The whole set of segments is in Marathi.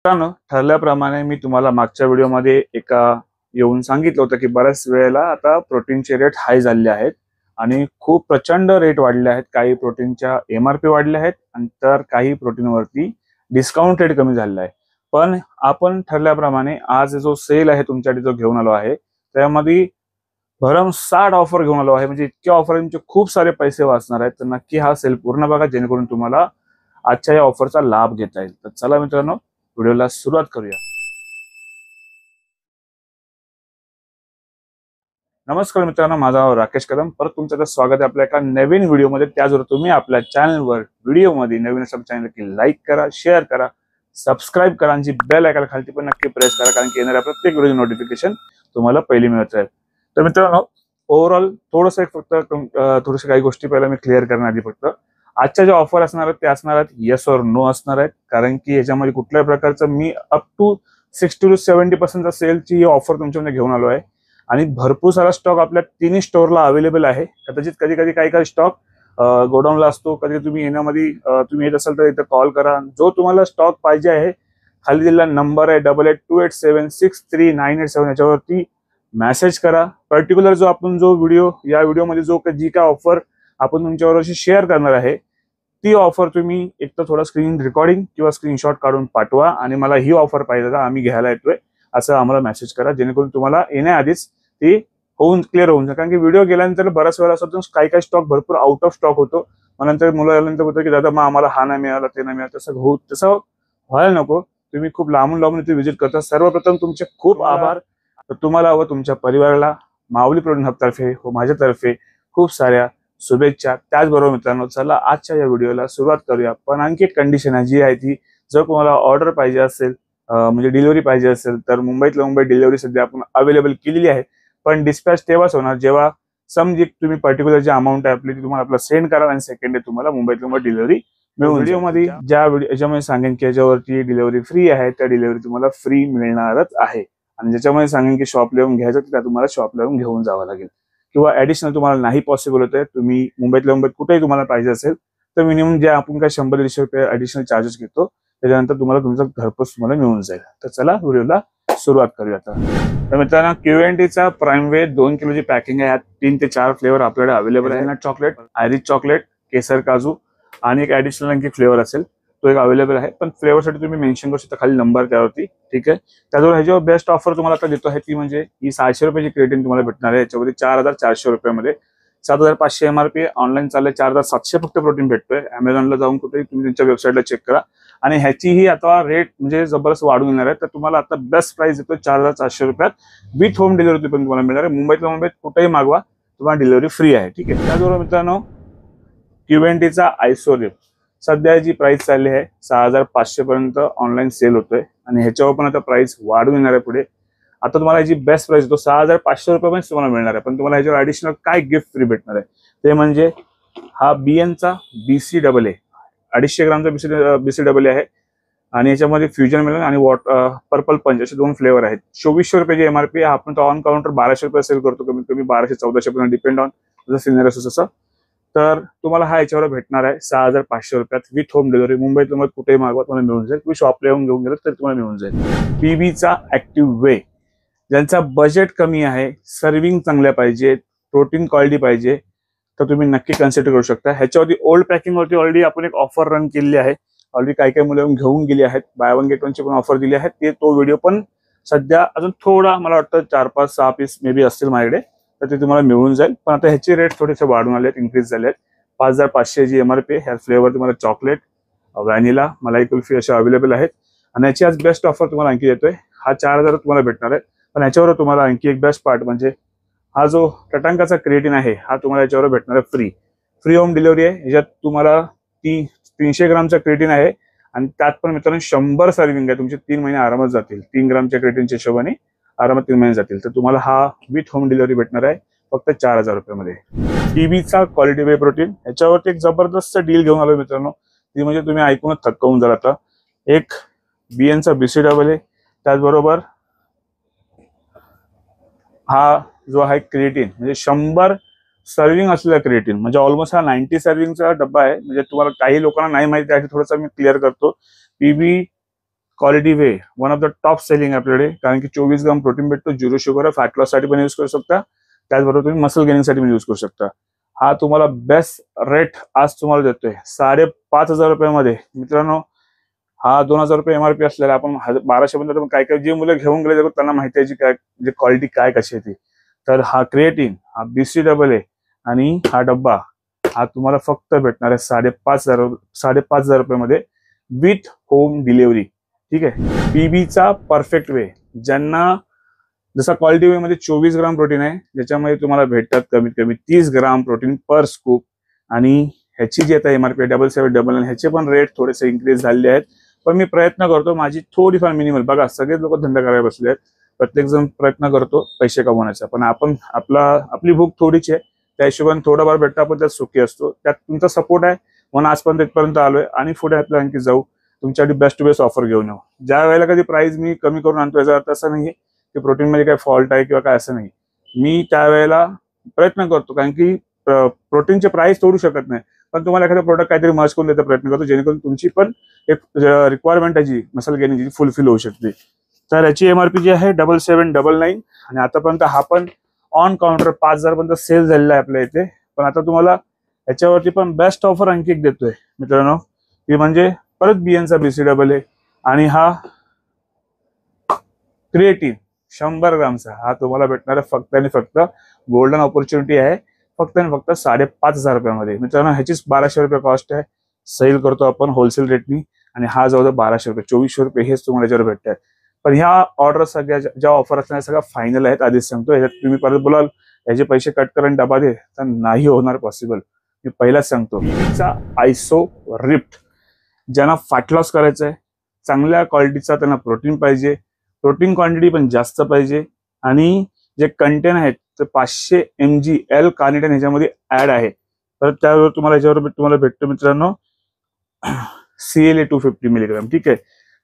मित्रांनो, ठरल्याप्रमाणे मी तुम्हाला मागच्या व्हिडिओमध्ये येऊन सांगितलं होतं की बऱ्याच वेळेला आता प्रोटीनचे रेट हाय झाले आहेत आणि खूप प्रचंड रेट वाढले आहेत। काही प्रोटीनच्या एमआरपी वाढल्या आहेत आणि तर काही प्रोटीनवरती डिस्काउंट रेट कमी झालेला आहे। पण आपण ठरल्याप्रमाणे आज जो सेल आहे तुमच्यासाठी जो घेऊन आलो आहे त्यामध्ये भरमसाठ ऑफर घेऊन आलो आहे। म्हणजे इतक्या ऑफर तुमचे खूप सारे पैसे वाचणार आहेत। तर नक्की हा सेल पूर्ण बघा जेणेकरून तुम्हाला आजच्या या ऑफरचा लाभ घेता येईल। तर चला मित्रांनो, व्हिडिओला सुरुवात करूया। नमस्कार मित्रांनो, माझं नाव राकेश कदम। परत तुमचं स्वागत आहे आपल्या एका नवीन व्हिडिओमध्ये। त्याचबरोबर तुम्ही आपल्या चॅनलवर व्हिडिओमध्ये नवीन असेल चॅनल की लाईक करा, शेअर करा, सबस्क्राईब करा आणि बेल आयकॉन खाली पण नक्की प्रेस करा, कारण की येणाऱ्या प्रत्येक व्हिडिओची नोटिफिकेशन तुम्हाला पहिली मिळत राहील। तर मित्रांनो, ओव्हरऑल थोडंसं थोडीशी काही गोष्टी पहिला मी क्लिअर करणार आधी फक्त आजच्या ज्या ऑफर असणार आहेत ते असणार आहेत येस और नो असणार आहेत, कारण की याच्यामध्ये कुठल्याही प्रकारचं मी अप टू 60 to 70% सेलची ऑफर तुमच्यामध्ये घेऊन आलो आहे। आणि भरपूर सारा स्टॉक आपल्या तिन्ही स्टोअरला अवेलेबल आहे। कदाचित कधी कधी काही स्टॉक गोडाऊनला असतो, कधी तुम्ही येण्यामध्ये तुम्ही येत असाल तर इथं कॉल करा। जो तुम्हाला स्टॉक पाहिजे आहे खाली दिलेला नंबर आहे 8828763987 याच्यावरती मेसेज करा। पर्टिक्युलर जो व्हिडिओ या व्हिडिओमध्ये जी काय ऑफर आपण तुमच्याबरोबर शेअर करणार आहे ती ऑफर तुम्ही एक तर थोडा स्क्रीन रेकॉर्डिंग किंवा स्क्रीनशॉट काढून पाठवा आणि मला ही ऑफर पाहिजे का आम्ही घ्यायला येतोय असं आम्हाला मेसेज करा, जेणेकरून तुम्हाला येण्याआधीच ती क्लिअर होऊन जाईल। कारण की व्हिडिओ गेल्यानंतर बऱ्याच वेळा असं काही स्टॉक भरपूर आउट ऑफ स्टॉक होतो। मग नंतर मुलं आल्यानंतर बोलतो की दादा मग आम्हाला हा नाही मिळाला, ते नाही मिळालं। तसं व्हायला नको। तुम्ही खूप लांबून इथे व्हिजिट करता, सर्वप्रथम तुमचे खूप आभार। तर तुम्हाला व तुमच्या परिवाराला माऊली प्रोटीन हब तर्फे व माझ्यातर्फे खूप साऱ्या शुभेच्छा। त्याचबरोबर मित्रांनो, चला आजच्या या व्हिडिओला सुरुवात करूया। पण आणखी एक कंडिशन आहे जी आहे ती, जर तुम्हाला ऑर्डर पाहिजे असेल म्हणजे डिलिव्हरी पाहिजे असेल तर मुंबईतल्या मुंबई डिलिव्हरी सध्या आपण अवेलेबल केलेली आहे। पण डिस्पॅच तेव्हाच होणार जेव्हा तुम्ही पर्टिक्युलर जी अमाऊंट आहे आपली ती तुम्हाला आपला सेंड करा आणि सेकंड डे तुम्हाला मुंबईतल्या मुंबई डिलिव्हरी मिळून। व्हिडिओमध्ये याच्यामध्ये सांगेन की याच्यावरती डिलिव्हरी फ्री आहे, त्या डिलिव्हरी तुम्हाला फ्री मिळणारच आहे। आणि ज्याच्यामध्ये सांगेन की शॉपला येऊन घ्यायचं त्या तुम्हाला शॉपला येऊन घेऊन जावं लागेल, किंवा ऍडिशनल तुम्हाला नाही पॉसिबल होत आहे, तुम्ही मुंबईतल्या मुंबईत कुठेही तुम्हाला पाहिजे असेल तर मिनिमम जे आपण काय 100-150 रुपये ऍडिशनल चार्जेस घेतो त्याच्यानंतर तुम्हाला तुमचं घरपोच तुम्हाला मिळून जाईल। तर चला व्हिडिओला सुरुवात करूया आता। तर मित्रांनो, क्यूएनटीचा प्राइम वे 2 किलोची पॅकिंग आहे। 3 ते 4 फ्लेवर आपल्याकडे अवेलेबल आहे। चॉकलेट, आयरिश चॉकलेट, केसर काजू आणि एक ऍडिशनल आणखी फ्लेवर असेल तो एक अवेलेबल आहे। पण फ्लेवरसाठी तुम्ही मेन्शन करू शकता खाली नंबर त्यावरती, ठीक आहे। त्याचबरोबर ह्याच्यावर बेस्ट ऑफर तुम्हाला आता देतो आहे ती म्हणजे ही 600 रुपयाची क्रेटिन तुम्हाला भेटणार आहे। याच्यामध्ये 4400 रुपयामध्ये 7500 एमआरपी, ऑनलाईन चालले 4700 फक्त प्रोटीन भेटतोय। अमेझॉनला जाऊन कुठेही तुम्ही त्यांच्या वेबसाईटला चेक करा। आणि ह्याचीही आता रेट म्हणजे जबरदस्त वाढून येणार आहे। तर तुम्हाला आता बेस्ट प्राइस देतो 4400 रुपयात विथ होम डिलिव्हरी पण तुम्हाला मिळणार आहे। मुंबईतल्या मुंबईत कुठेही मागवा, तुम्हाला डिलिव्हरी फ्री आहे, ठीक आहे। त्याचबरोबर मित्रांनो, क्यूएनटीचा आयसोलिप सध्या जी प्राइस चालली आहे 6500 पर्यंत ऑनलाईन सेल होतोय आणि ह्याच्यावर पण आता प्राइस वाढून येणार आहे पुढे। आता तुम्हाला याची बेस्ट प्राइस तो 6500 रुपये तुम्हाला मिळणार आहे। पण तुम्हाला ह्याच्यावर ऍडिशनल काय गिफ्ट फ्री भेटणार आहे ते म्हणजे हा बीएनचा BCAA 250 ग्रामचा BCAA आहे आणि याच्यामध्ये फ्युजन मिळेल आणि पर्पल पंच असे 2 फ्लेवर आहेत। 2400 रुपयाची एमआरपी, आपण तो ऑन काउंटर 1200 रुपये सेल करतो, कमीत कमी 1200-1400 पर्यंत डिपेंड ऑन जसं सिनियर असो तसं। तर तुम्हाला हा याच्यावर भेटणार आहे 6500 रुपयात विथ होम डिलिव्हरी। मुंबईत तुम्हाला कुठेही मागवा तुम्हाला मिळून जाईल, तुम्ही शॉपला येऊन घेऊन गेलं तरी तुम्हाला मिळून जाईल। पीबीचा ऍक्टिव्ह वे, ज्यांचा बजेट कमी आहे, सर्विंग चांगल्या पाहिजे, प्रोटीन क्वालिटी पाहिजे, तर तुम्ही नक्की कन्सिडर करू शकता। ह्याच्यावरती ओल्ड पॅकिंग वरती ऑलरेडी आपण एक ऑफर रन केलेली आहे। ऑलरेडी काही मुलं घेऊन गेली आहेत, बाय वन गेट वनची पण ऑफर दिली आहे। तो व्हिडिओ पण सध्या अजून थोडा मला वाटतं 4-5-6 पीस मे बी असतील माझ्याकडे, तर ते तुम्हाला मिळून जाईल। पण आता ह्याचे रेट थोडेसे वाढून आले आहेत, इन्क्रीज झाले आहेत। 5500 जी एमआरपी, ह्या फ्लेवर तुम्हाला चॉकलेट, व्हॅनिला, मलाई कुल्फी असे अवेलेबल आहेत। आणि याची आज बेस्ट ऑफर तुम्हाला आणखी देतोय, हा 4000 तुम्हाला भेटणार आहे। पण याच्यावर तुम्हाला आणखी एक बेस्ट पार्ट म्हणजे हा जो टटांकाचा क्रिएटिन आहे हा तुम्हाला याच्यावर भेटणार आहे फ्री होम डिलिव्हरी आहे। ह्याच्यात तुम्हाला 300 ग्रामचा क्रिएटिन आहे आणि त्यात पण मित्रांनो 100 सर्विंग आहे। तुमचे 3 महिने आरामात जातील। 3 ग्रामच्या क्रिएटिनच्या हिशोबाने आरामात 3 महिने जातील। तर तुम्हाला हा विथ होम डिलिव्हरी भेटणार आहे फक्त 4000 रुपयामध्ये। टीबीचा क्वालिटी वे प्रोटीन, याच्यावरती एक जबरदस्त डील घेऊन आलो मित्रांनो, ती म्हणजे तुम्ही ऐकूनच थक्क होऊन जाल। आता एक बीएनचा BCAA, त्याचबरोबर हा जो आहे क्रिएटिन म्हणजे 100 सर्विंग असलेला क्रिएटिन, म्हणजे ऑलमोस्ट हा 90 सर्विंगचा डब्बा आहे। म्हणजे तुम्हाला काही लोकांना नाही माहिती आहे, थोडंसं मी क्लिअर करतो। PB quality whey one of the top selling आपल्याकडे, कारण की 24 ग्राम प्रोटीन भेटतो, 0 शुगर, फॅट लॉस साठी पण यूज करू शकता, त्याचबरोबर तुम्ही मसल गेनिंग साठी पण यूज करू शकता. हा तुम्हाला बेस्ट रेट आज तुम्हाला देतोय 5,500 रुपयामध्ये. मित्रांनो, हा 2,000 रुपये MRP असलेला आपण 1200 पर्यंत, काय काय जे मुलं घेऊन गेले त्यांना माहिती आहे काय जे क्वालिटी काय कशी आहे ती. तर हा क्रिएटिन, हा BCAA आणि हा डब्बा हा तुम्हाला फक्त भेटणार आहे 5,500 रुपयामध्ये विथ होम डिलिव्हरी. ठीक आहे. PBचा परफेक्ट वे, ज्यांना जसा क्वालिटी वे मध्ये 24 ग्राम प्रोटीन आहे, ज्याच्यामध्ये तुम्हाला भेटतात कमीत कमी 30 ग्राम प्रोटीन पर स्कूप, आणि ह्याची जी आता MRP 7799 ह्याचे पण रेट थोडेसे इन्क्रीज झालेले आहेत. पण मी प्रयत्न करतो माझी थोडीफार मिनिमल, बघा सगळेच लोक धंदा करायला बसले आहेत, प्रत्येक जण प्रयत्न करतो पैसे कमवण्याचा, पण आपण आपली भूक थोडीची आहे, त्या हिशोबाने थोडाफार भेटतं, आपण त्यात सुखी असतो. त्यात तुमचा सपोर्ट आहे म्हणून आजपर्यंत इथपर्यंत आलोय, आणि पुढे आपल्या आणखी जाऊ, तुमच्यासाठी बेस्ट टू बेस्ट ऑफर घेऊन येऊ. ज्या वेळेला कधी प्राइस मी कमी करून आणतो याचा अर्थ असा नाही की प्रोटीन मध्ये काय फॉल्ट आहे किंवा काय असं नाही. मी त्यावेळेला प्रयत्न करतो, कारण की प्रोटीनचे प्राइस तोडू शकत नाही, पण तुम्हाला एखादा प्रोडक्ट काहीतरी मर्ज करून देण्याचा प्रयत्न करतो, जेणेकरून तुमची पण एक रिक्वायरमेंट आहे जी मसल गेनिंगची फुलफिल होऊ शकते. तर याची MRP जी आहे 7799, आणि आतापर्यंत हा पण ऑन काउंटर 5,000 पर्यंत सेल झालेला आहे आपल्या इथे. पण आता तुम्हाला याच्यावरती पण बेस्ट ऑफर आणखी एक देतोय मित्रांनो, ती म्हणजे परत BNचा BCAA आणि हा क्रिएटिन 100 ग्रामचा, हा तुम्हाला भेटणार आहे फक्त आणि फक्त गोल्डन ऑपॉर्च्युनिटी आहे, फक्त आणि फक्त 5,500 रुपयामध्ये. मित्रांनो, ह्याचीच 1,200 रुपये कॉस्ट आहे, सेल करतो आपण होलसेल रेटनी, आणि हा जवळ 1,200 रुपये, 2,400 रुपये हेच तुम्हाला याच्यावर भेटतात. पण ह्या ऑर्डर सगळ्या ज्या ऑफर असणार सगळ्या फायनल आहेत, आधीच सांगतो. ह्याच्यात तुम्ही परत बोलाल याचे पैसे कट करा आणि डबा दे, तर नाही होणार पॉसिबल. मी पहिलाच सांगतो, PBचा आयसो रिफ्ट, ज्यांना फॅट लॉस करायचं आहे, चांगल्या क्वालिटीचा त्यांना प्रोटीन पाहिजे, प्रोटीन क्वांटिटी पण जास्त पाहिजे, आणि जे कंटेन आहेत ते 500 mg L कार्निटिन ह्याच्यामध्ये ऍड आहे. तर त्यावर तुम्हाला याच्यावर तुम्हाला भेटतो मित्रांनो CLA 250 मिलीग्राम. ठीक आहे.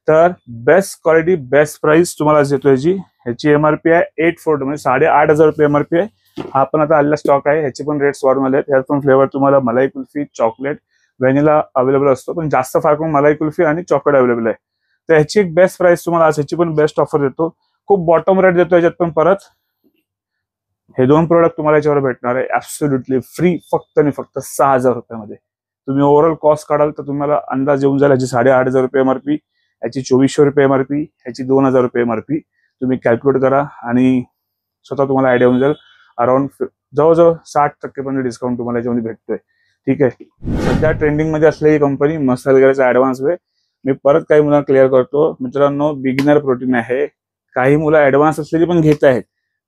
तर बेस्ट क्वालिटी बेस्ट प्राइस तुम्हाला देतो ह्याची MRP आहे 840, म्हणजे 8,500 रुपये MRP आहे. हा पण आता आलेला स्टॉक आहे, ह्याचे पण रेट्स वाढून आले आहेत. ह्यात पण फ्लेवर तुम्हाला मलाई कुल्फी, चॉकलेट, व्हॅनिला अवेलेबल असतो, पण जास्त फार करून मलाई कुल्फी आणि चॉकलेट अवेलेबल आहे. तर ह्याची एक बेस्ट प्राइस तुम्हाला आज ह्याची पण बेस्ट ऑफर देतो, खूप बॉटम रेट देतो ह्याच्यात पण. परत हे दोन प्रोडक्ट तुम्हाला याच्यावर भेटणार आहे ऍब्सोल्युटली फ्री, फक्त आणि फक्त 6,000 रुपयामध्ये. तुम्ही ओव्हरऑल कॉस्ट काढाल तर तुम्हाला अंदाज येऊन जाईल याची 8,500 रुपये MRP, याची 2,400 रुपये MRP, याची 2,000 रुपये MRP. तुम्ही कॅल्क्युलेट करा आणि स्वतः तुम्हाला आयडिया होऊन जाईल. अराउंड जवळजवळ 60% पर्यंत डिस्काउंट तुम्हाला याच्यामध्ये भेटतोय. ठीक आहे. सध्या ट्रेंडिंग मध्ये असलेली कंपनी मसल गेअरचा ऍडव्हान्स वे. मी परत काही मुलांना क्लिअर करतो मित्रांनो, बिगिनर प्रोटीन आहे, काही मुलं ऍडव्हान्स असलेली पण घेत आहेत,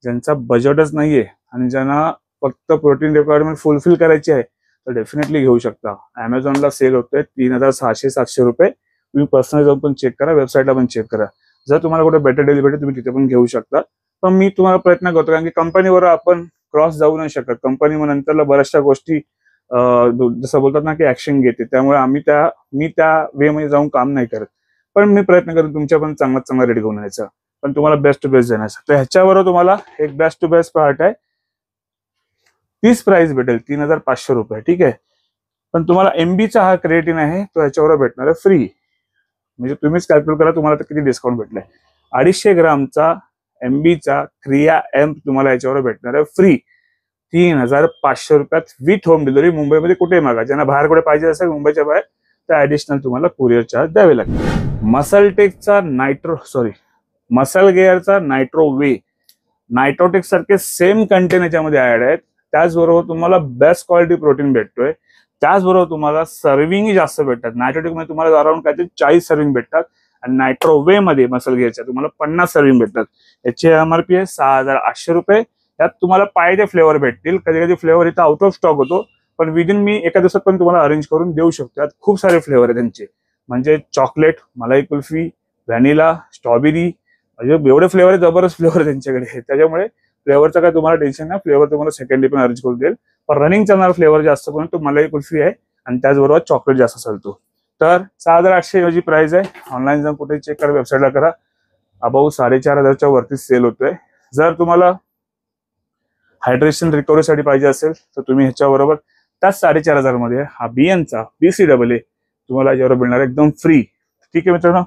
ज्यांचा बजेटच नाहीये आणि ज्यांना फक्त प्रोटीन रिक्वायरमेंट फुलफिल करायची आहे, तर डेफिनेटली घेऊ शकता. अमेझॉनला सेल होतोय 3,600-700 रुपये. तुम्ही पर्सनली जाऊन पण चेक करा, वेबसाईटला पण चेक करा. जर तुम्हाला कुठे बेटर डील भेटेल तुम्ही तिथे पण घेऊ शकता. पण मी तुम्हाला प्रयत्न करतो, कारण की कंपनीवर आपण क्रॉस जाऊ नाही शकत. कंपनी मग नंतरला बऱ्याचशा गोष्टी जसं बोलतात ना की ऍक्शन घेते, त्यामुळे मी त्या वे मध्ये जाऊन काम नाही करत. पण मी प्रयत्न करतो तुमच्या पण चांगला रेट घेऊन यायचा, पण तुम्हाला बेस्ट टू बेस्ट देण्याचा. तर ह्याच्यावर तुम्हाला एक बेस्ट टू बेस्ट पार्ट आहे, तीच प्राइस भेटेल 3,500 रुपये. ठीक आहे. पण तुम्हाला MBचा हा क्रिएटिन आहे तो ह्याच्यावर भेटणार आहे फ्री. म्हणजे तुम्हीच कॅल्क्युलेट करा तुम्हाला किती डिस्काउंट भेटलाय. 250 ग्रामचा MBचा क्रिया एम्प तुम्हाला याच्यावर भेटणार आहे फ्री 3,500 रुपयात विथ होम डिलिव्हरी. मुंबईमध्ये कुठे मागा, ज्यांना बाहेर कुठे पाहिजे असेल मुंबईच्या बाहेर, तर ऍडिशनल तुम्हाला कुरिअर चार्ज द्यावे लागेल. मसल गेअरचा नायट्रो वे, नायट्रोटेक्स सारखे सेम कंटेन याच्यामध्ये ऍड आहेत. त्याचबरोबर तुम्हाला बेस्ट क्वालिटी प्रोटीन भेटतोय, त्याचबरोबर तुम्हाला सर्विंग जास्त भेटतात. नायट्रोटेक मध्ये तुम्हाला अराउंड काहीतरी 40 सर्विंग भेटतात, आणि नायट्रो वे मध्ये मसल गेअरच्या तुम्हाला 50 सर्विंग भेटतात. याची MRP आहे 6,800 रुपये. त्यात तुम्हाला पाहिजे फ्लेवर भेटतील. कधी कधी फ्लेवर इथं आउट ऑफ स्टॉक होतो, पण विदिन मी एका दिवसात पण तुम्हाला अरेंज करून देऊ शकतो. त्यात खूप सारे फ्लेवर आहेत त्यांचे, म्हणजे चॉकलेट, मलाई कुल्फी, व्हॅनिला, स्ट्रॉबेरी, म्हणजे एवढे फ्लेवर आहे, जबरदस्त फ्लेवर त्यांच्याकडे. त्याच्यामुळे फ्लेवरचं काय तुम्हाला टेन्शन नाही, फ्लेवर तुम्हाला सेकंडली पण अरेंज करून देईल. पण रनिंग चालणार फ्लेवर जास्त करून तो मलाई कुल्फी आहे, आणि त्याचबरोबर चॉकलेट जास्त चालतो. तर 6,800 एवढी प्राइस आहे. ऑनलाईन जाऊन कुठे चेक करा, वेबसाईटला करा. अबाऊ 4,500च्या वरती सेल होतोय. जर तुम्हाला हायड्रेशन रिकव्हरीसाठी पाहिजे असेल तर तुम्ही ह्याच्याबरोबर त्याच 4,500 मध्ये हा BNचा BCAA तुम्हाला याच्यावर मिळणार एकदम फ्री. ठीक आहे मित्रांनो.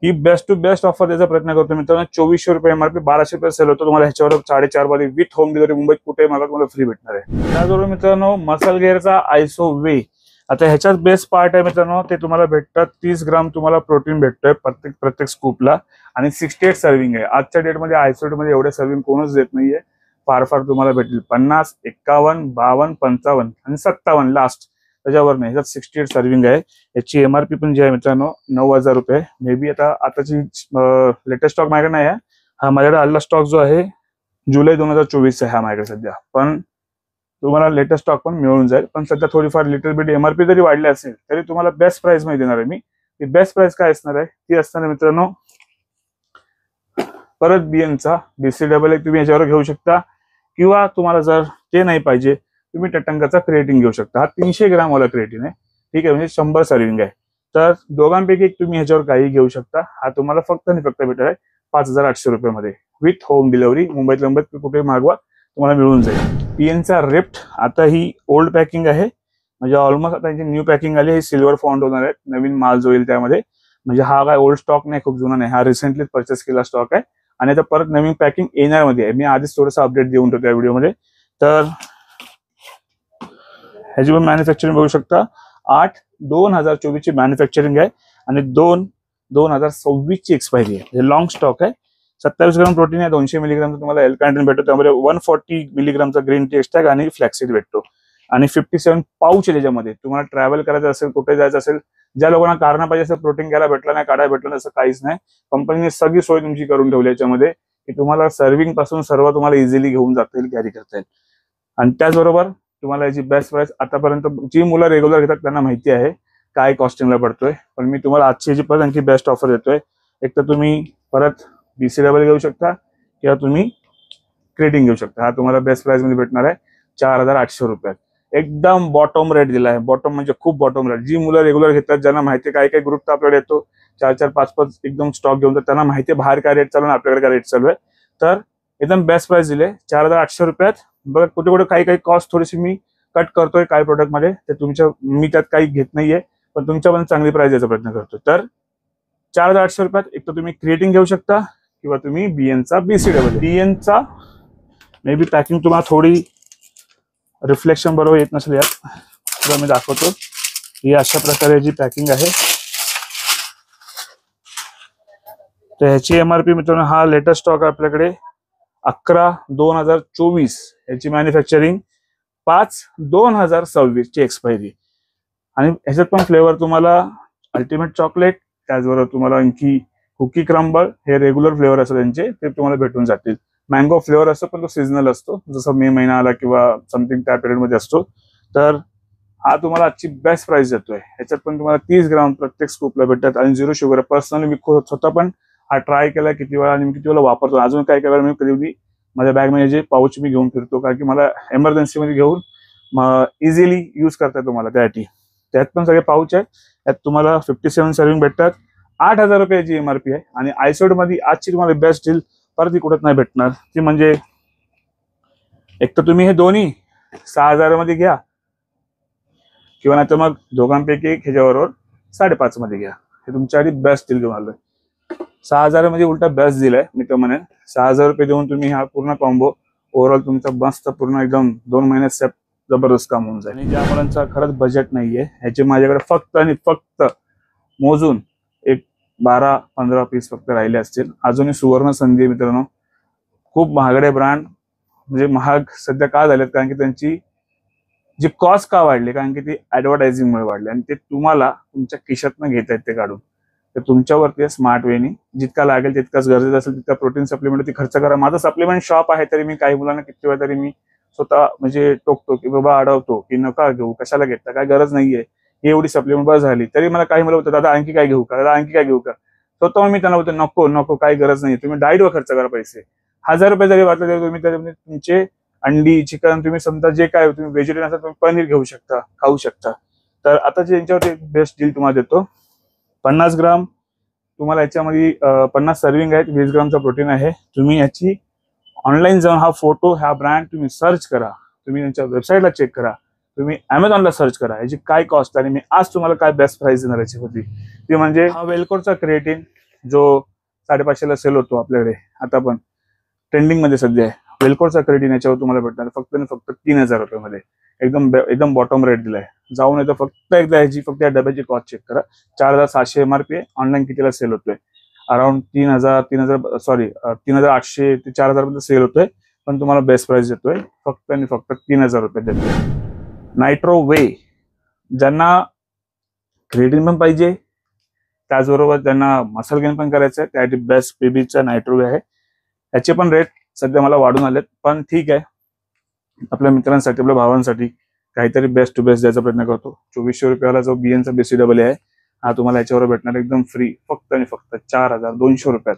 ही बेस्ट टू बेस्ट ऑफर द्यायचा प्रयत्न करतो मित्रांनो. 2400 रुपये एमआरपी, 1200 रुपये सेल होतो. तुम्हाला ह्याच्यावर 4.5 मध्ये विथ होम डिलिव्हरी मुंबईत कुठे मागा तुम्हाला फ्री भेटणार आहे. त्याचबरोबर मित्रांनो मसल गेअरचा आयसो वे, आता ह्याच्यात बेस्ट पार्ट आहे मित्रांनो, ते तुम्हाला भेटतात 30 ग्राम तुम्हाला प्रोटीन भेटतोय प्रत्येक स्कूपला आणि 68 सर्विंग आहे. आजच्या डेटमध्ये आयसोलेट मध्ये एवढे सर्विंग कोणच देत नाहीये. फार तुम्हाला भेटतील 50, 51, 52, 55 आणि 57 लास्ट, त्याच्यावर नाही. ह्याच्यात 68 सर्विंग आहे. याची एमआरपी पण जी आहे मित्रांनो 9000 रुपये. मे बी आताची लेटेस्ट स्टॉक माझ्याकडे नाही आहे. हा माझ्याकडे आलेला स्टॉक जो आहे जुलै 2024 आहे हा माझ्याकडे सध्या, पण तुम्हाला लेटेस्ट स्टॉक पण मिळून जाईल. पण सध्या थोडीफार लिटल बिट एमआरपी जरी वाढली असेल तरी तुम्हाला बेस्ट प्राइस मध्ये देणार आहे मी. ती बेस्ट प्राइस काय असणार आहे ती असणार आहे मित्रांनो परत बीएनचा BCAA तुम्ही याच्यावर घेऊ शकता, किंवा तुम्हाला जर ते नाही पाहिजे तुम्ही टटंगाचा क्रिएटिन घेऊ शकता. हा 300 ग्राम वाला क्रिएटिन आहे, ठीक आहे, म्हणजे 100 सर्विंग आहे. तर दोघांपैकी तुम्ही ह्याच्यावर काही घेऊ शकता. हा तुम्हाला फक्त आणि फक्त भेटणार आहे 5800 रुपये मध्ये विथ होम डिलिव्हरी. मुंबईत कुठे मागवा तुम्हाला मिळून जाईल. पीएनचा रिफ्ट, आता ही ओल्ड पॅकिंग आहे, म्हणजे ऑलमोस्ट आता यांची न्यू पॅकिंग आली. ही सिल्वर फॉन्ट होणार आहे, नवीन माल जो येईल त्यामध्ये. म्हणजे हा काय ओल्ड स्टॉक नाही, खूप जुना नाही, हा रिसेंटली परचेस केला स्टॉक आहे आणि आता परत नवीन पॅकिंग येणार मध्ये आहे. मी आधीच थोडंसं अपडेट देऊन ठेवतो या व्हिडिओमध्ये. तर ह्याची पण मॅन्युफॅक्चरिंग बघू शकता. 8/2024 ची मॅन्युफॅक्चरिंग आहे आणि 2/2026 ची एक्सपायरी आहे. हे लॉंग स्टॉक आहे. 27 ग्राम प्रोटीन आहे, 200 मिलीग्रामचा तुम्हाला एल-कार्निटीन भेटतो. त्यामध्ये 140 मिलीग्रामचा ग्रीन टी एक्स्ट्रॅक्ट आणि फ्लॅक्सीड भेटतो आणि 57 पाऊच आहे त्याच्यामध्ये. तुम्हाला ट्रॅव्हल करायचं असेल, कुठे जायचं असेल, ज्या लोकांना कारण पाहिजे असेल, प्रोटीन घ्यायला भेटलं नाही, काढायला भेटलं नाही, असं काहीच नाही. कंपनीने सगळी सोय तुमची करून ठेवली याच्यामध्ये की तुम्हाला सर्विंग पासून सर्व तुम्हाला इझिली घेऊन जाता येईल, कॅरी करता येईल. आणि त्याचबरोबर तुम्हाला याची बेस्ट प्राइस आतापर्यंत जी मुलं रेग्युलर घेतात त्यांना माहिती आहे काय कॉस्टिंगला पडतोय, पण मी तुम्हाला आजची याची परत आणखी बेस्ट ऑफर देतोय. एक तर तुम्ही परत BCAA घेऊ शकता किंवा तुम्ही क्रिएटिन घेऊ शकता. हा तुम्हाला बेस्ट प्राइस मध्ये भेटणार आहे 4800 रुपयात. एकदम बॉटम रेट दिला आहे. बॉटम म्हणजे खूप बॉटम रेट. जी मुलं रेग्युलर घेतात, ज्यांना माहिती आहे, काही ग्रुप तर आपल्याकडे येतो 4-4, 5-5 एकदम स्टॉक घेऊन, तर त्यांना माहिती आहे बाहेर काय रेट चालू आहे, आपल्याकडे काय रेट चालू आहे. तर एकदम बेस्ट प्राइस दिले 4800 रुपयात. बघा कुठे कुठे काही कॉस्ट थोडीशी मी कट करतोय काय प्रोडक्ट मध्ये, ते तुमच्या मी त्यात काही घेत नाहीये, पण तुमच्यापर्यंत चांगली प्राइस द्यायचा प्रयत्न करतो. तर 4800 रुपयात एक तर तुम्ही क्रिएटिन घेऊ शकता किंवा तुम्ही बीएनचा BCAA. बीएनचा मे बी पॅकिंग तुम्हाला थोडी रिफ्लेक्शन बरोबर येत नसेल यात, तर मी दाखवतो. ही अशा प्रकारे जी पॅकिंग आहे. तर ह्याची एमआरपी मित्रांनो, हा लेटेस्ट स्टॉक आहे आपल्याकडे 11/2024 याची मॅन्युफॅक्चरिंग, 5/2026 ची एक्सपायरी. आणि ह्याच्यात पण फ्लेवर तुम्हाला अल्टिमेट चॉकलेट, त्याचबरोबर तुम्हाला आणखी कुकी क्रम्बल, हे रेग्युलर फ्लेवर असतात त्यांचे, ते तुम्हाला भेटून जातील. मँगो फ्लेवर असतो पण तो सीझनल असतो, जसं मे महिना आला किंवा समथिंग त्या पिरियड मध्ये असतो. तर हा तुम्हाला आजची बेस्ट प्राइस देतोय. ह्याच्यात पण तुम्हाला 30 ग्राम प्रत्येक स्कूपला भेटतात आणि 0 शुगर. पर्सनली मी स्वतः पण हा ट्राय केला किती वेळा आणि मी किती वेळा वापरतो. अजून काय वेळा मी कधी माझ्या बॅग मध्ये जे पाऊच मी घेऊन फिरतो, कारण की मला एमर्जन्सी मध्ये घेऊन इझिली युज करता येतो मला त्यासाठी. त्यात पण सगळे पाऊच आहे. त्यात तुम्हाला 57 सर्विंग भेटतात. 8000 रुपयाची एमआरपी आहे. आणि आयसोड मध्ये आजची तुम्हाला बेस्ट डील परत कुठत नाही भेटणार. ती म्हणजे एक तर तुम्ही हे दोन्ही 6000 मध्ये घ्या, किंवा नाही तर मग दोघांपैकी एक ह्याच्याबरोबर 5.5 मध्ये घ्या. हे तुमच्यासाठी बेस्ट डील घेऊन आलोय. 6000 मध्ये उलटा बेस्ट डील आहे मी तर म्हणेन. 6000 रुपये देऊन तुम्ही हा पूर्ण कॉम्बो ओव्हरऑल तुमचा मस्त पूर्ण एकदम 2 महिन्यात जबरदस्त काम होऊन जाईल. आणि ज्या मुलांचा खरंच बजेट नाहीये, ह्याचे माझ्याकडे फक्त आणि फक्त मोजून एक 12-15 पीस फक्त राहिले असतील. अजूनही सुवर्ण संधी आहे मित्रांनो. खूप महागडे ब्रँड म्हणजे महाग सध्या का झालेत, कारण की त्यांची जी कॉस्ट का वाढली, कारण की ती ऍडव्हर्टायझिंगमुळे वाढली आणि ते तुम्हाला तुमच्या खिशातनं घेता येत ते काढून. तर तुमच्यावरती स्मार्ट वेनी जितका लागेल तितकाच गरजेचं असेल तितका प्रोटीन सप्लिमेंट ती खर्च करा. माझं सप्लिमेंट शॉप आहे, तरी मी काही मुलांना किती वेळा तरी मी स्वतः म्हणजे टोकतो की बाबा अडवतो की नका घेऊ, कशाला घेता, काय गरज नाहीये, ही एवढी सप्लिमेंट बस झाली. तरी मला काही मुलं होतं दादा आणखी काय घेऊ का, दादा आणखी काय घेऊ का. स्वतः मी त्यांना बोलतो नको नको, काही गरज नाही, तुम्ही डाएटवर खर्च करा पैसे. 1000 रुपये जरी वाटले तरी तुम्ही त्याच्यामध्ये तुमचे अंडी, चिकन, तुम्ही समजा जे काय तुम्ही व्हेजिटेरियन असाल तुम्ही पनीर घेऊ शकता, खाऊ शकता. तर आता जे यांच्यावरती बेस्ट डील तुम्हाला देतो. 50 ग्राम तुम्हाला याच्यामध्ये 50 सर्विंग आहेत, 20 ग्रामचा प्रोटीन आहे. तुम्ही याची ऑनलाईन जाऊन हा फोटो, हा ब्रँड तुम्ही सर्च करा, तुम्ही त्यांच्या वेबसाईटला चेक करा, तुम्ही अमेझॉनला सर्च करा याची काय कॉस्ट. आणि मी आज तुम्हाला काय बेस्ट प्राइस देणार याची होती ती म्हणजे हा वेलकोरचा क्रिएटिन जो 550ला सेल होतो आपल्याकडे, आता पण ट्रेंडिंग मध्ये सध्या आहे, वेलकोरचा क्रेडिन, याच्यावर तुम्हाला भेटणार फक्त आणि फक्त 3000 रुपयामध्ये. एकदम बॉटम रेट दिलाय. जाऊन येतो फक्त एकदा ह्याची फक्त या डब्याची कॉस्ट चेक करा. 4700 एमआरपी आहे. ऑनलाईन कितीला सेल होतोय? अराउंड 3800 ते 4000 पर्यंत सेल होतोय, पण तुम्हाला बेस्ट प्राइस देतोय फक्त आणि फक्त 3000 रुपये देतोय. नायट्रो वे, ज्यांना क्रेडिन पण पाहिजे, त्याचबरोबर त्यांना मसल गेन पण करायचं आहे, त्यासाठी बेस्ट बेबीचा नायट्रो वे आहे. याचे पण रेट सध्या मला वाढून आलेत, पण ठीक आहे, आपल्या मित्रांसाठी, आपल्या भावांसाठी काहीतरी बेस्ट टू बेस्ट द्यायचा प्रयत्न करतो. 2400 रुपयाला जो बीएनचा BCAA आहे, हा तुम्हाला याच्यावर भेटणार एकदम फ्री फक्त आणि फक्त 4200 रुपयात.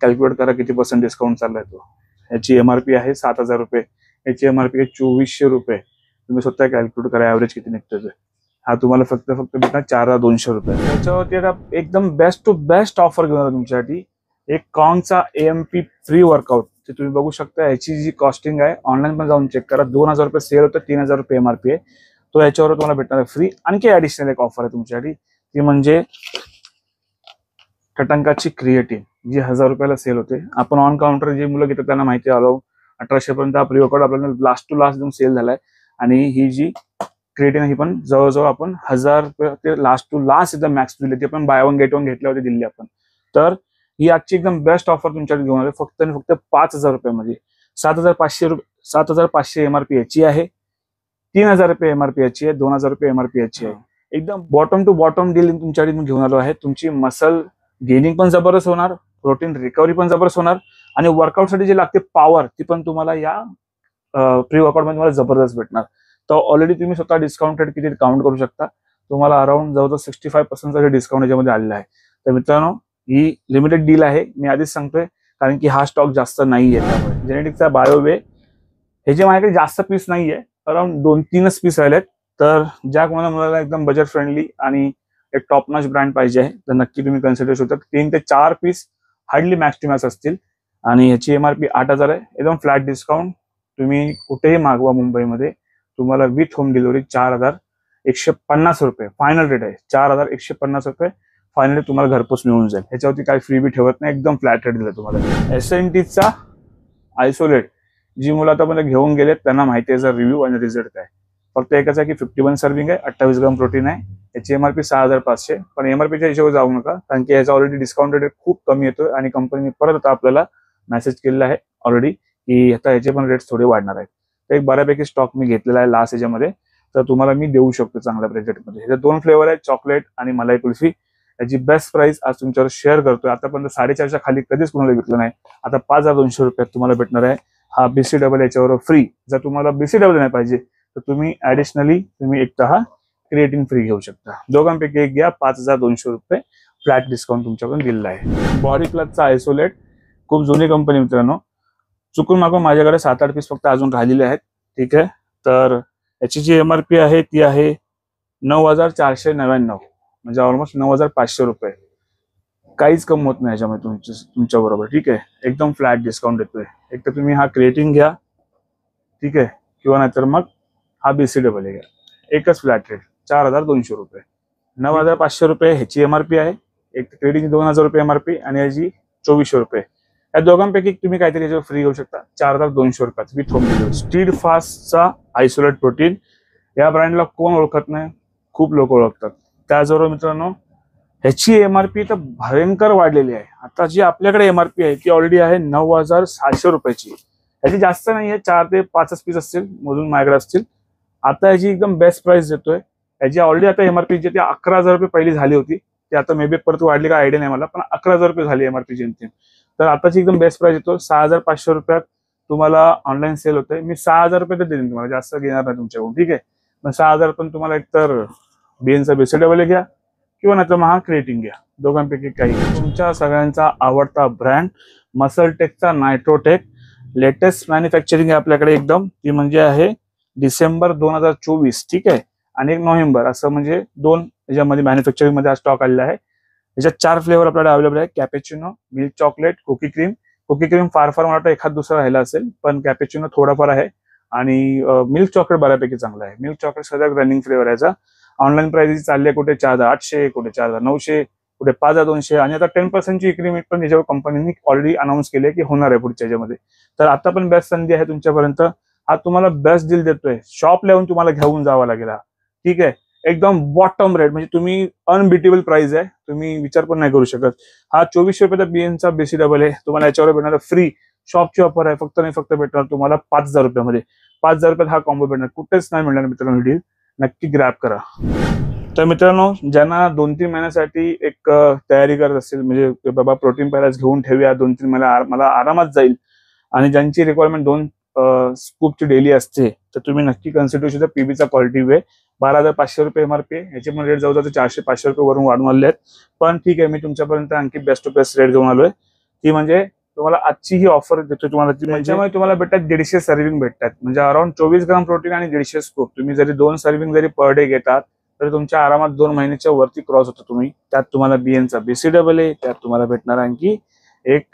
कॅल्क्युलेट करा किती % डिस्काउंट चाललाय तो. याची एमआरपी आहे 7000 रुपये, याची एमआरपी आहे 2400 रुपये. तुम्ही स्वतः कॅल्क्युलेट करा ऍव्हरेज किती निघतोय. हा तुम्हाला फक्त भेटणार 4200 रुपये. त्याच्यावरती आता एकदम बेस्ट टू बेस्ट ऑफर घेऊन तुमच्यासाठी एक कॉंगचा AMP फ्री वर्कआउट, ते तुम्ही बघू शकता. याची जी कॉस्टिंग आहे ऑनलाईन पण जाऊन चेक करा. 2000 रुपये सेल होतं, 3000 रुपये एमआरपी आहे. तो याच्यावर तुम्हाला भेटणार आहे फ्री. आणखी ऍडिशनल एक ऑफर आहे तुमच्यासाठी, ती म्हणजे टटंकाची क्रिएटिन, जी 1000 रुपयाला सेल होते. आपण ऑन काउंटर जी मुलं घेतात त्यांना माहिती आहे, 1800 पर्यंत हा प्री वर्कआउट आपल्याला लास्ट टू लास्ट एकदम सेल झालाय. आणि ही जी क्रिएटिन ही पण जवळजवळ आपण 1000 रुपये ते लास्ट टू लास्ट एकदम मॅक्स दिली, ती पण बाय वन गेट वन घेतल्या होती दिल्ली आपण. तर ही आजची एकदम बेस्ट ऑफर तुमच्याकडे घेऊन आले फक्त आणि फक्त 5000 रुपयामध्ये. 7500 एमआरपी याची आहे, 3000 रुपये एमआरपी याची आहे, 2000 रुपये एमआरपी याची आहे. एकदम बॉटम टू बॉटम डील तुमच्याकडे मी घेऊन आलो आहे. तुमची मसल गेनिंग पण जबरदस्त होणार, प्रोटीन रिकव्हरी पण जबरदस्त होणार, आणि वर्कआउटसाठी जे लागते पॉवर ती पण तुम्हाला या प्री वर्कआउट मध्ये तुम्हाला जबरदस्त भेटणार. तर ऑलरेडी तुम्ही स्वतः डिस्काउंट रेट किती काउंट करू शकता. तुम्हाला अराउंड जवळजवळ 65% डिस्काउंट याच्यामध्ये आलेला आहे. तर मित्रांनो, ही लिमिटेड डील आहे, मी आधीच सांगतोय, कारण की हा स्टॉक जास्त नाही आहे. जेनेटिक्सचा बायोवे हे जे माझ्याकडे जास्त पीस नाहीये, अराउंड 2-3च पीस राहिलेत. तर ज्या कोणाला मुलाला एकदम बजेट फ्रेंडली आणि एक टॉप नॉच ब्रँड पाहिजे आहे, तर नक्की तुम्ही कन्सिडर करू शकता. 3 ते 4 piece hardly max two max असतील. आणि याची एमआरपी 8000 आहे. एकदम फ्लॅट डिस्काउंट. तुम्ही कुठेही मागवा मुंबईमध्ये, तुम्हाला विथ होम डिलिव्हरी 4150 रुपये फायनल रेट आहे. 4150 रुपये फायनली तुम्हाला घरपोच मिळून जाईल. ह्याच्यावरती काही फ्री बी ठेवत नाही, एकदम फ्लॅट रेट दिला तुम्हाला. SNTचा आयसोलेट, जी मुलं आतापर्यंत घेऊन गेलेत त्यांना माहिती आहे याचा रिव्ह्यू आणि रिझल्ट काय. फक्त एकच आहे की 51 सर्विंग आहे, 28 ग्राम प्रोटीन आहे. याची एमआरपी 6500, पण एमआरपीच्या हिशोबावर जाऊ नका, कारण की याचा ऑलरेडी डिस्काउंट रेट खूप कमी येतोय आणि कंपनीने परत आता आपल्याला मेसेज केलेला आहे ऑलरेडी की आता याचे पण रेट्स थोडे वाढणार आहेत. तर एक बऱ्यापैकी स्टॉक मी घेतलेला आहे लास्ट याच्यामध्ये, तर तुम्हाला मी देऊ शकतो चांगल्या बजेटमध्ये. ह्याचे 2 फ्लेवर आहेत, चॉकलेट आणि मलाई कुल्फी. याची बेस्ट प्राइस आज तुमच्यावर शेअर करतोय. आतापर्यंत 450च्या खाली कधीच कोणाला विकलं नाही. आता 5200 रुपयात तुम्हाला भेटणार आहे हा BCAA याच्यावर फ्री. जर तुम्हाला BCAA नाही पाहिजे तर तुम्ही ऍडिशनली एक हा क्रिएटिन फ्री घेऊ शकता. दोघांपैकी एक घ्या. 5200 रुपये फ्लॅट डिस्काउंट तुमच्याकडून दिलेला आहे. बॉडी प्लसचा आयसोलेट, खूप जुनी कंपनी मित्रांनो. चुकून मागून माझ्याकडे 7-8 पीस फक्त अजून राहिलेले आहेत. ठीक आहे, तर याची जी एमआरपी आहे ती आहे 9499, म्हणजे ऑलमोस्ट 9500 रुपये. काहीच कम होत नाही याच्यामध्ये तुमच्या बरोबर. ठीक आहे, एकदम फ्लॅट डिस्काउंट देतोय. एक तर तुम्ही हा क्रिएटिन घ्या, ठीक आहे, किंवा नाहीतर मग हा BCAA घ्या. एकच फ्लॅट रेट 4200 रुपये. 9500 रुपये ह्याची एमआरपी आहे. एक क्रिएटिन 2000 रुपये एमआरपी आणि याची 2400 रुपये. या दोघांपैकी तुम्ही काहीतरी याच्यावर फ्री घेऊ शकता 4200 रुपयात विथ होम डिलिव्हरी. स्टीड फास्टचा आयसोलेट प्रोटीन, या ब्रँडला कोण ओळखत नाही, खूप लोक ओळखतात. त्याचबरोबर मित्रांनो, ह्याची एमआरपी तर भयंकर वाढलेली आहे. आता जी आपल्याकडे एमआरपी आहे ती ऑलरेडी आहे 9700 रुपयाची. ह्याची जास्त नाही आहे, 4 ते 5 पीस असतील मोजून माझ्याकडे असतील. आता याची एकदम बेस्ट प्राइस देतोय. याची ऑलरेडी आता एमआरपी जी 11,000 रुपये पहिली झाली होती, ती आता मे बी परत वाढली का आयडिया नाही मला, पण 11,000 रुपये झाली एमआरपी जेमतेम. तर आताची एकदम बेस्ट प्राइस येतो 6500 रुपयात तुम्हाला ऑनलाईन सेल होतंय. मी 6000 रुपये तर देईन तुम्हाला, जास्त घेणार नाही तुमच्याकडून. ठीक आहे, मग 6000 पण तुम्हाला एकतर बीएनचा BCAA घ्या किंवा नाही तर मग हा क्रिएटिन घ्या. दोघांपैकी काही. तुमच्या सगळ्यांचा आवडता ब्रँड मसलटेकचा नायट्रोटेक, लेटेस्ट मॅन्युफॅक्चरिंग आहे आपल्याकडे एकदम. ती म्हणजे आहे डिसेंबर 2024. ठीक आहे, आणि 1 नोव्हेंबर, असं म्हणजे 2 याच्यामध्ये मॅन्युफॅक्चरिंग मध्ये हा स्टॉक आलेला आहे. याच्यात 4 फ्लेवर आपल्याला अवेलेबल आहे, cappuccino, milk chocolate, cookie cream. Cookie cream फार मला वाटतं एखाद दुसरा राहिला असेल, पण कॅपेचिनो थोडाफार आहे. आणि मिल्क चॉकलेट बऱ्यापैकी चांगला आहे. मिल्क चॉकलेट सध्या रनिंग फ्लेवर याचा. ऑनलाईन प्राइस चालली आहे कुठे 4800, कुठे 4900, पुढे 5200 आणि आता 10% इन्क्रीमेंट पण याच्यावर कंपनीने ऑलरेडी अनाऊन्स केले की होणार आहे पुढच्या याच्यामध्ये. तर आता पण बेस्ट संधी आहे तुमच्यापर्यंत. हा तुम्हाला बेस्ट डील देतोय. शॉप लेवून तुम्हाला घेऊन जावं लागेल हा. ठीक आहे, एकदम बॉटम रेट, म्हणजे तुम्ही अनबिटेबल प्राइस आहे, तुम्ही विचार पण नाही करू शकत. हा 2400 रुपयाचा बीएनचा BCAA आहे. तुम्हाला याच्यावर भेटणार फ्री शॉपची ऑफर आहे. फक्त नाही फक्त भेटणार तुम्हाला 5000 रुपयामध्ये. 5000 रुपयात हा कॉम्बो भेटणार, कुठेच नाही मिळणार मित्रांनो. डील नक्की ग्रॅब करा. तर मित्रांनो, ज्यांना 2-3 महिन्यासाठी एक तयारी करत असेल, म्हणजे बाबा प्रोटीन पहिलाच घेऊन ठेवूया, 2-3 महिने मला आरामात जाईल, आणि ज्यांची रिक्वायरमेंट 2 स्कूपची डेली असते, तर तुम्ही नक्की कन्सिडर करू शकता पीबीचा क्वालिटी वे. 12500 रुपये MRP आहे. याचे पण रेट जाऊ जाते 400-500 रुपये वरून वाढून आले आहेत. पण ठीक आहे, मी तुमच्यापर्यंत आणखी बेस्ट टू बेस्ट रेट घेऊन आलोय. ती म्हणजे तुम्हाला आजची ही ऑफर देतो तुम्हाला, ती म्हणजे तुम्हाला भेटतात 150 सर्विंग भेटतात, म्हणजे अराउंड 24 ग्राम प्रोटीन आणि 150 स्कूप. तुम्ही जरी 2 सर्विंग जरी पर डे घेतात तर तुमच्या आरामात 2 महिन्याच्या वरती क्रॉस होतो तुम्ही. त्यात तुम्हाला बीएनचा BCAA, त्यात तुम्हाला भेटणार आणखी एक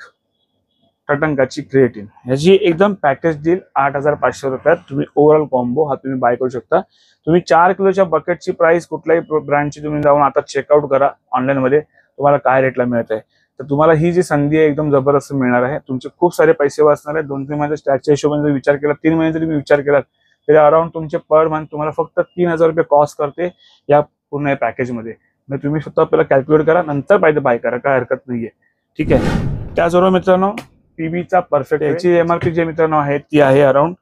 टटंकाची क्रिएटिन. ह्याची एकदम पॅकेज डील 8500 रुपयात तुम्ही ओव्हरऑल कॉम्बो हा तुम्ही बाय करू शकता. तुम्ही 4 किलोच्या बकेटची प्राइस कुठल्याही ब्रँडची तुम्ही जाऊन आता चेकआउट करा ऑनलाईन मध्ये, तुम्हाला काय रेटला मिळत आहे. तर तुम्हाला ही जी संधी आहे एकदम जबरदस्त मिळणार आहे. तुमचे खूप सारे पैसे वाचणार आहेत. 2-3 महिन्याच्या स्टॅकच्या हिशोबाने जर विचार केला, 3 महिने जरी तुम्ही विचार केला, तरी अराउंड तुमचे पर मंथ तुम्हाला फक्त 3000 रुपये कॉस्ट करते या पूर्ण पॅकेजमध्ये. म्हणजे तुम्ही स्वतः आपल्याला कॅल्क्युलेट करा, नंतर पाहिजे बाय करा, काय हरकत नाहीये. ठीक आहे. त्याचबरोबर मित्रांनो, पीबीचा परफेक्ट याची MRP जे मित्रांनो आहे ती आहे अराउंड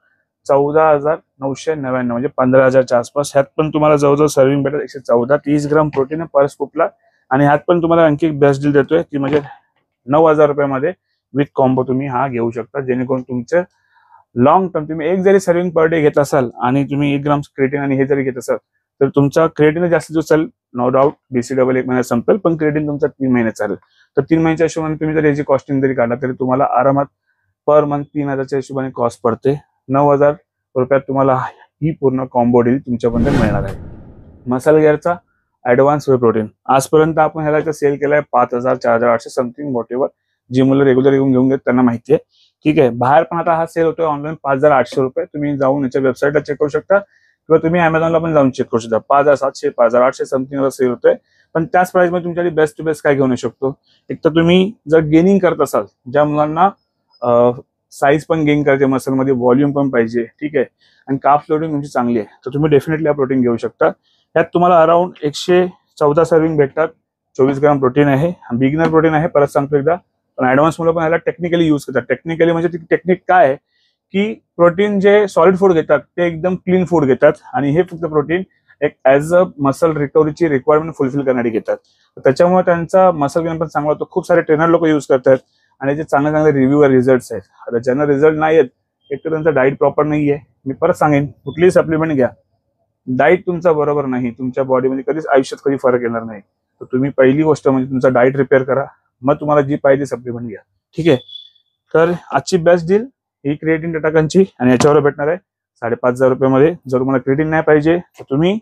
14999, म्हणजे 15000च्या आसपास. ह्यात पण तुम्हाला जवळजवळ सर्विंग भेटेल 114, 30 ग्राम प्रोटीन पर स्कूपला. आणि ह्यात पण तुम्हाला आणखी बेस्ट डील देतोय, ती म्हणजे 9000 रुपयामध्ये विथ कॉम्बो तुम्ही हा घेऊ शकता, जेणेकरून तुमचं लॉंग टर्म तुम्ही एक जरी सर्विंग पर डे घेत असाल आणि तुम्ही 1 ग्राम क्रिएटिन आणि हे जरी घेत असाल, तर तुमचा क्रिएटिन जास्तीत जास्त चालेल. नो डाऊट BCAA 1 महिन्यात संपेल, पण क्रिएटिन तुमचा 3 महिने चालेल. तर 3 महिन्याच्या हिशोबाने तुम्ही जर याची कॉस्टिंग जरी काढला तरी तुम्हाला आरामात पर मंथ 3000च्या हिशोबाने कॉस्ट पडते. 9000 रुपयात तुम्हाला ही पूर्ण कॉम्बो डील तुमच्यापर्यंत मिळणार आहे. मसल गिअरचा ऍडव्हान्स वे प्रोटीन आजपर्यंत आपण ह्याला सेल केलाय 5000, 4800 समथिंग वॉटेवर. जी मुलं रेग्युलर घेऊन घेत त्यांना माहिती आहे. ठीक आहे. बाहेर पण आता हा सेल होतोय ऑनलाईन 5800 रुपये. तुम्ही जाऊन याच्या वेबसाईटला चेक करू शकता, किंवा तुम्ही अमेझॉनला पण जाऊन चेक करू शकता. 5700, 5800 समथिंग सेल होतोय. पण त्याच प्राइस मध्ये तुमच्यासाठी बेस्ट टू बेस्ट काय घेऊन येऊ शकतो. एक तर तुम्ही जर गेनिंग करत असाल, ज्या मुलांना साईज पण गेन करायचे, मसलमध्ये व्हॉल्यूम पण पाहिजे, ठीक आहे, आणि कार्ब लोडिंग तुमची चांगली आहे, तर तुम्ही डेफिनेटली हा प्रोटीन घेऊ शकता. त्यात तुम्हाला अराउंड 114 सर्विंग भेटतात. 24 ग्राम प्रोटीन आहे. बिगिनर प्रोटीन आहे, परत सांगतो एकदा. पण ऍडव्हान्स मुलं पण ह्याला टेक्निकली यूज करतात. टेक्निकली म्हणजे ती टेक्निक काय आहे की प्रोटीन जे सॉलिड फूड घेतात ते एकदम क्लीन फूड घेतात, आणि हे फक्त प्रोटीन एक ऍज अ मसल रिकव्हरीची रिक्वायरमेंट फुलफिल करण्यासाठी घेतात. त्याच्यामुळे त्यांचा मसल गेन पण चांगला होतो. खूप सारे ट्रेनर लोक यूज करतात, आणि जे चांगले चांगले रिव्ह्यू रिझल्ट आहेत. आता ज्यांना रिझल्ट नाही आहेत, एक तर त्यांचा डाईट प्रॉपर नाहीये. मी परत सांगेन, कुठलीही सप्लिमेंट घ्या, डाईट तुमचा बरोबर नाही, तुमच्या बॉडीमध्ये कधीच आयुष्यात कधी फरक येणार नाही. तर तुम्ही पहिली गोष्ट म्हणजे तुमचा डाईट रिपेअर करा, मग तुम्हाला जी पाहिजे सप्लिमेंट घ्या. ठीक आहे. तर आजची बेस्ट डील ही क्रिएटिन टटाकांची, आणि याच्यावर भेटणार आहे 5500 रुपयामध्ये. जर तुम्हाला क्रिएटिन नाही पाहिजे तर तुम्ही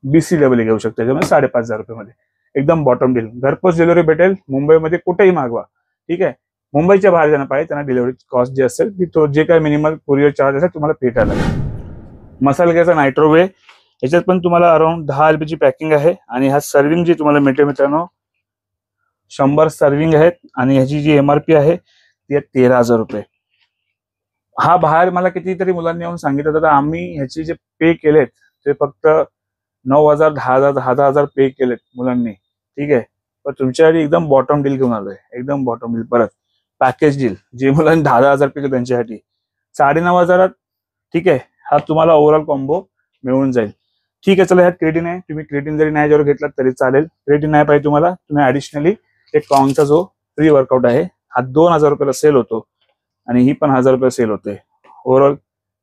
BCAA घेऊ शकता, त्याच्यामध्ये 5500 रुपयामध्ये एकदम बॉटम डील. घरपोच डिलिव्हरी भेटेल. मुंबईमध्ये कुठेही मागवा. ठीक आहे. मुंबईच्या बाहेर जाणं पाहिजे त्यांना डिलिव्हरी कॉस्ट जे असेल ती, तो जे काही मिनिमल कुरिअर चार्ज असेल तुम्हाला पे करायला लागेल. मसाला घ्यायचा नायट्रोवे, याच्यात पण तुम्हाला अराउंड 10 LPची पॅकिंग आहे, आणि ह्या सर्विंग जी तुम्हाला मिळते मित्रांनो 100 सर्विंग आहेत, आणि ह्याची जी MRP आहे ती आहे 13000 रुपये. हा बाहेर मला कितीतरी मुलांनी येऊन सांगितलं होतं, आम्ही ह्याचे जे पे केलेत ते फक्त 9000, 10000, 10000 पे केलेत मुलांनी. ठीक आहे. पण तुमच्यासाठी एकदम बॉटम डील घेऊन आलोय, एकदम बॉटम डील. परत पॅकेज डील, जे मुलांनी 10,000 पे केले त्यांच्यासाठी 95,000. ठीक आहे. हा तुम्हाला ओव्हरऑल कॉम्बो मिळून जाईल. ठीक आहे. चला, ह्यात क्रिएटिन आहे. तुम्ही क्रिएटिन जरी नाही जर घेतला तरी चालेल. क्रिएटिन नाही पाहिजे तुम्हाला, तुम्ही ऍडिशनली एक कॉंगचा जो फ्री वर्कआउट आहे हा 2000 रुपयाला सेल होतो, आणि ही पण 1000 रुपये सेल होते. ओव्हरऑल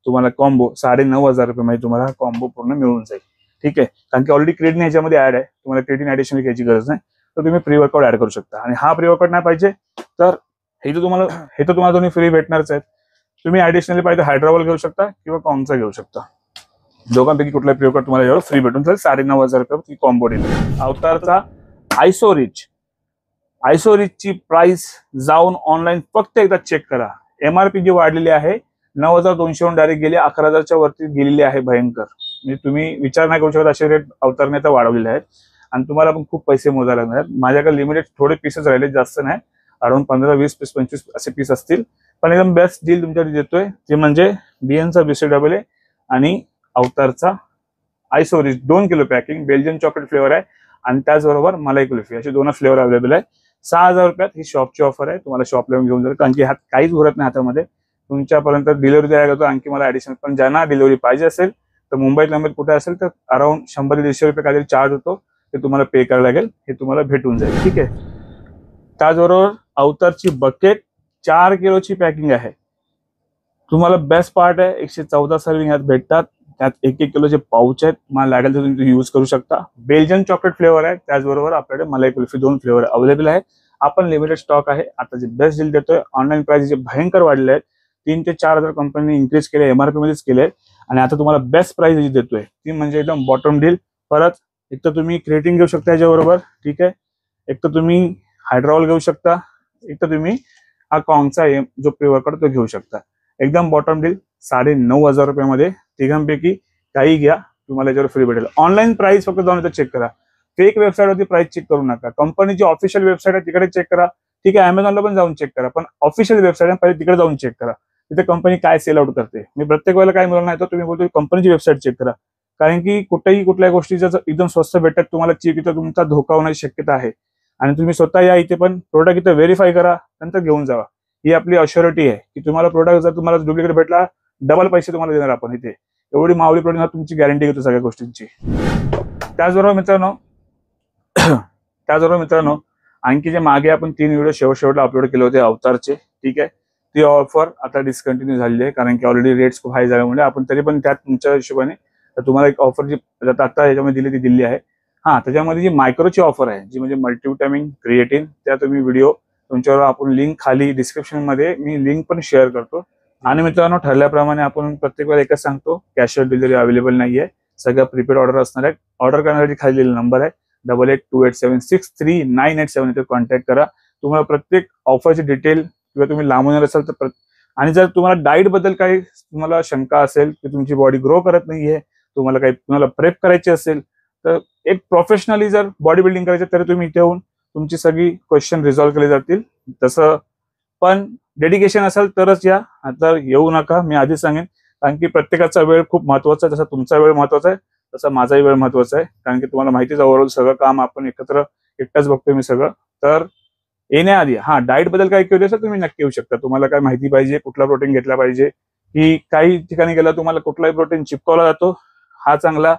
तुम्हाला कॉम्बो 9500 रुपयामध्ये तुम्हाला हा कॉम्बो पूर्ण मिळून जाईल. ठीक आहे. कारण की ऑलरेडी क्रिएटिन याच्यामध्ये ऍड आहे, तुम्हाला क्रिएटिन ऍडिशनल घ्यायची गरज नाही. तर तुम्ही प्री वर्कआउट ऍड करू शकता. आणि हा प्री वर्कआउट नाही पाहिजे तर हे तर तुम्हाला दोन्ही फ्री भेटणारच आहेत. तुम्ही ऍडिशनली पाहिजे हायड्रावॉल घेऊ शकता किंवा कॉंगचा घेऊ शकता. दोघांपैकी कुठला प्री वर्कआउट तुम्हाला यावर फ्री भेटून जाईल. 9500 रुपये कॉम्बो डील. अवतारचा आयसोरिचची प्राइस जाऊन ऑनलाईन फक्त एकदा चेक करा. MRP जी वाढलेली आहे 9200 वरून डायरेक्ट गेली 11000च्या वरती गेलेली आहे. भयंकर. म्हणजे तुम्ही विचार नाही करू शकत असे रेट अवतारने आता वाढवलेले आहेत. आणि तुम्हाला पण खूप पैसे मोजायला लागणार. माझ्याकडे लिमिटेड थोडे पीसेस राहिले, जास्त नाही, अराउंड 15, 20 पीस 25 असे पीस असतील. पण एकदम बेस्ट डील तुमच्याकडे देतोय, ते म्हणजे BNचा BCAA आणि अवतारचा आयसोरिच 2 kilo packing. Belgian chocolate flavour आहे आणि त्याचबरोबर मलाई कुल्फी, असे 2 फ्लेवर अवेलेबल आहे. 6,000 रुपयात ही शॉपची ऑफर आहे. तुम्हाला शॉपला घेऊन जाईल, कारण की ह्यात काहीच उरत नाही हातामध्ये. तुमच्यापर्यंत डिलिव्हरी द्यायला जातो आणखी मला ऍडिशनल. पण ज्यांना डिलिव्हरी पाहिजे असेल तर मुंबईत लांबीत कुठे असेल तर अराउंड 100 ते 150 रुपये काहीतरी चार्ज होतो, ते तुम्हाला पे करायला लागेल. हे तुम्हाला भेटून जाईल. ठीक आहे. त्याचबरोबर अवतारची बकेट 4 किलोची पॅकिंग आहे. तुम्हाला बेस्ट पार्ट आहे, 114 सर्विंग यात भेटतात. त्यात 1-1 किलोचे पाऊच आहेत. मला लागेल तर तुम्ही यूज करू शकता. बेल्जियन चॉकलेट फ्लेवर आहे, त्याचबरोबर आपल्याकडे मलाई कुल्फी 2 फ्लेवर अवेलेबल आहे. आपण लिमिटेड स्टॉक आहे. आता जे बेस्ट डील देतोय, ऑनलाईन प्राइस जे भयंकर वाढले आहेत, 3 ते 4,000 कंपनीने इन्क्रीज केले, MRP मध्येच केले. आणि आता तुम्हाला बेस्ट प्राइस जी देतोय ती म्हणजे एकदम बॉटम डील. परत एक तर तुम्ही क्रिएटिन घेऊ शकता याच्याबरोबर, ठीक आहे. एक तर तुम्ही हायड्रॉल घेऊ शकता, एक तर तुम्ही हा कॉंगचा जो प्री-वर्कआउट तो घेऊ शकता. एकदम बॉटम डील 9,500 रुपयामध्ये. तिघांपैकी काही घ्या, तुम्हाला याच्यावर फ्री भेटेल. ऑनलाईन प्राइस फक्त जाऊन इथं चेक करा. फेक वेबसाईटवरती प्राइस चेक करू नका. कंपनीची ऑफिशियल वेबसाईट आहे तिकडे चेक करा, ठीक आहे. अमेझॉनला पण जाऊन चेक करा, पण ऑफिशियल वेबसाईट आहे पहिले तिकडे जाऊन चेक करा. तिथे कंपनी काय सेल आउट करते. मी प्रत्येक वेळेला काय मिळणार नाही, तर तुम्ही बोलतो कंपनीची वेबसाईट चेक करा, कारण की कुठल्या गोष्टीचं एकदम स्वस्त भेटतात तुम्हाला चीप, इथं तुमचा धोका होण्याची शक्यता आहे. आणि तुम्ही स्वतः या इथे पण प्रोडक्ट इथे व्हेरीफाय करा, नंतर घेऊन जावा. ही आपली अश्युरिटी आहे की तुम्हाला प्रोडक्ट जर तुम्हाला डुप्लिकेट भेटला, डबल पैसे तुम्हाला देणार आपण इथे. एवढी माऊली प्रोडक्ट तुमची गॅरंटी घेतो सगळ्या गोष्टींची. त्याचबरोबर मित्रांनो आणखी जे मागे आपण 3 व्हिडिओ शेवटला अपलोड केले होते अवतारचे, ठीक आहे. ती ऑफर आता डिस्कंटिन्यू झालेली आहे, कारण की ऑलरेडी रेट्स खूप हाय झाल्यामुळे. आपण तरी पण त्यात तुमच्या हिशोबाने तुम्हाला एक ऑफर जी आता याच्यामध्ये दिली ती दिली आहे. त्याच्यामध्ये जी मायक्रोची ऑफर आहे, जी म्हणजे मल्टीव्हिटॅमिन क्रिएटिन, त्या तुम्ही व्हिडिओ तुमच्यावर आपण लिंक खाली डिस्क्रिप्शन मध्ये मी लिंक पण शेअर करतो. आणि मित्रांनो ठरल्याप्रमाणे आपण प्रत्येक वेळेला एकच सांगतो, कॅश ऑन डिलिव्हरी अवेलेबल नाहीये. सगळ्या प्रीपेड ऑर्डर असणार आहेत. ऑर्डर करण्यासाठी खाली नंबर आहे 8828763987, इथे कॉन्टॅक्ट करा. तुम्हाला प्रत्येक ऑफरची डिटेल किंवा तुम्ही लांबून येणार असाल तर आणि जर तुम्हाला डाएट बद्दल काही तुम्हाला शंका असेल की तुमची बॉडी ग्रो करत नाहीये, तुम्हाला प्रेप करायची असेल, तर एक प्रोफेशनली जर बॉडी बिल्डिंग करायचं तर तुम्ही इथे येऊन तुमची सगळी क्वेश्चन रिझॉल्व्ह केले जातील. तसं पण डेडिकेशन असेल तरच या, आता येऊ नका, मी आधीच सांगेन. कारण की प्रत्येकाचा वेळ खूप महत्वाचा आहे. जसा तुमचा वेळ महत्वाचा आहे तसा माझाही वेळ महत्वाचा आहे, कारण की तुम्हाला माहितीच ओव्हरऑल सगळं काम आपण एकटाच बघतोय मी सगळं. तर येण्याआधी डाएट बद्दल काही क्युरियस असेल तुम्ही नक्की येऊ शकता. तुम्हाला काय माहिती पाहिजे, कुठला प्रोटीन घेतला पाहिजे, की काही ठिकाणी गेला तुम्हाला कुठलाही प्रोटीन चिपकवला जातो, हा चांगला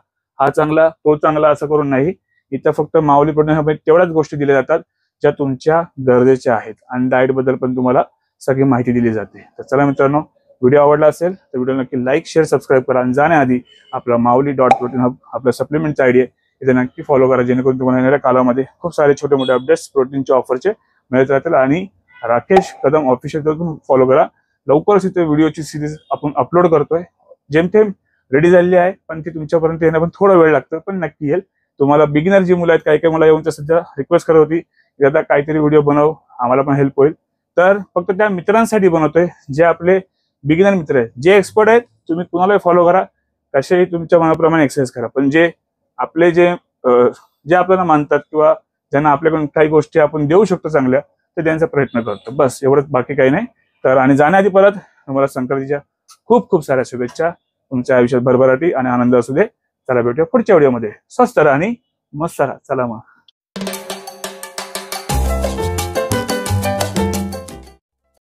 तो चांगला असं करून नाही. इथं फक्त माऊली प्रोटीन तेवढ्याच गोष्टी दिल्या जातात ज्या तुमच्या गरजेच्या आहेत, आणि डाएट बद्दल पण तुम्हाला सगळी माहिती दिली जाते. तर चला मित्रांनो, व्हिडिओ आवडला असेल तर व्हिडिओ नक्की लाईक शेअर सबस्क्राईब करा. आणि जाण्याआधी आपला माऊली.प्रोटीन हब आपल्या सप्लिमेंटचा आयडी आहे, इथे नक्की फॉलो करा, जेणेकरून तुम्हाला येणाऱ्या कालामध्ये खूप सारे छोटे मोठे अपडेट्स प्रोटीनच्या ऑफरचे मिळत राहतील. आणि राकेश कदम ऑफिशियल फॉलो करा. लवकरच इथे व्हिडिओची सिरीज आपण अपलोड करतोय, जेमतेम रेडी झालेली आहे, पण ती तुमच्यापर्यंत येणं पण थोडा वेळ लागतं, पण नक्की येईल. तुम्हाला बिगिनर जी मुलं आहेत, काही मला येऊन सध्या रिक्वेस्ट करत होती की आता काहीतरी व्हिडिओ बनव, आम्हाला पण हेल्प होईल. तर फक्त त्या मित्रांसाठी बनवतोय जे आपले बिगिनर मित्र आहेत. जे एक्सपर्ट आहेत तुम्ही कुणालाही फॉलो करा, कसेही तुमच्या मनाप्रमाणे एक्सरसाइज करा, पण जे आपले जे आपल्याला मानतात किंवा ज्यांना आपल्याकडून काही गोष्टी आपण देऊ शकतो चांगल्या, तर त्यांचा प्रयत्न करतो. बस एवढंच, बाकी काही नाही. तर आणि जाण्याआधी परत तुम्हाला संक्रांतीच्या खूप खूप साऱ्या शुभेच्छा. तुमच्या आयुष्यात भरभराटी आणि आनंद असू दे. चला भेटूया पुढच्या व्हिडिओमध्ये. स्वस्त राहा आणि मस्त राहा. चला मग.